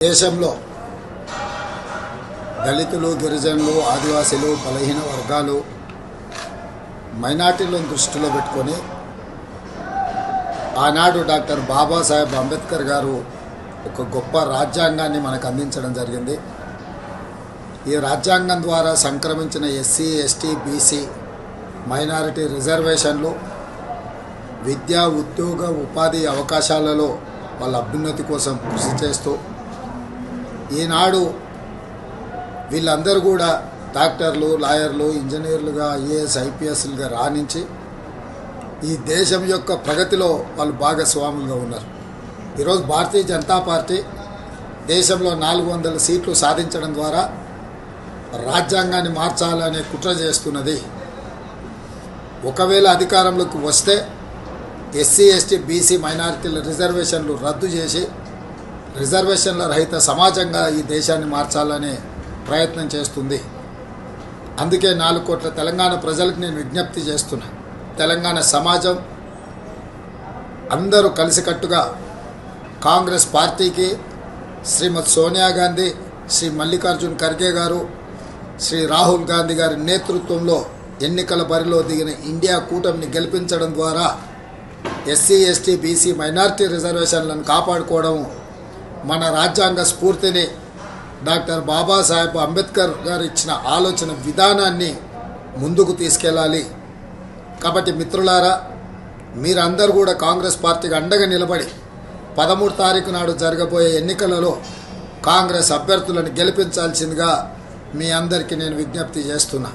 దేశంలో దళితులు, గిరిజనులు, ఆదివాసీలు, బలహీన వర్గాలు, మైనార్టీలను దృష్టిలో పెట్టుకొని ఆనాడు డాక్టర్ బాబాసాహెబ్ అంబేద్కర్ గారు ఒక గొప్ప రాజ్యాంగాన్ని మనకు అందించడం జరిగింది. ఈ రాజ్యాంగం ద్వారా సంక్రమించిన ఎస్సీ, ఎస్టీ, బీసీ, మైనారిటీ రిజర్వేషన్లు విద్యా, ఉద్యోగ, ఉపాధి అవకాశాలలో వాళ్ళ అభ్యున్నతి కోసం కృషి చేస్తూ ఈనాడు వీళ్ళందరూ కూడా డాక్టర్లు, లాయర్లు, ఇంజనీర్లుగా, ఐఏఎస్, ఐపీఎస్లుగా రాణించి ఈ దేశం యొక్క ప్రగతిలో వాళ్ళు భాగస్వాములుగా ఉన్నారు. ఈరోజు భారతీయ జనతా పార్టీ దేశంలో 400 సీట్లు సాధించడం ద్వారా రాజ్యాంగాన్ని మార్చాలనే కుట్ర చేస్తున్నది. ఒకవేళ అధికారంలోకి వస్తే ఎస్సీ, ఎస్టీ, బీసీ, మైనారిటీల రిజర్వేషన్లు రద్దు చేసి రిజర్వేషన్ల రహిత సమాజంగా ఈ దేశాన్ని మార్చాలనే ప్రయత్నం చేస్తుంది. అందుకే 4 కోట్ల తెలంగాణ ప్రజలకు నేను విజ్ఞప్తి చేస్తున్నా. తెలంగాణ సమాజం అందరూ కలిసికట్టుగా కాంగ్రెస్ పార్టీకి, శ్రీమతి సోనియా గాంధీ, శ్రీ మల్లికార్జున్ ఖర్గే గారు, శ్రీ రాహుల్ గాంధీ గారి నేతృత్వంలో ఎన్నికల బరిలో దిగిన ఇండియా కూటమిని గెలిపించడం ద్వారా ఎస్సీ, ఎస్టీ, బీసీ, మైనారిటీ రిజర్వేషన్లను కాపాడుకోవడం, మన రాజ్యాంగ స్ఫూర్తిని, డాక్టర్ బాబాసాహెబ్ అంబేద్కర్ గారు ఇచ్చిన ఆలోచన విధానాన్ని ముందుకు తీసుకెళ్ళాలి. కాబట్టి మిత్రులారా, మీరందరూ కూడా కాంగ్రెస్ పార్టీకి అండగా నిలబడి 13 తారీఖు నాడు జరగబోయే ఎన్నికలలో కాంగ్రెస్ అభ్యర్థులను గెలిపించాల్సిందిగా మీ అందరికీ నేను విజ్ఞప్తి చేస్తున్నా.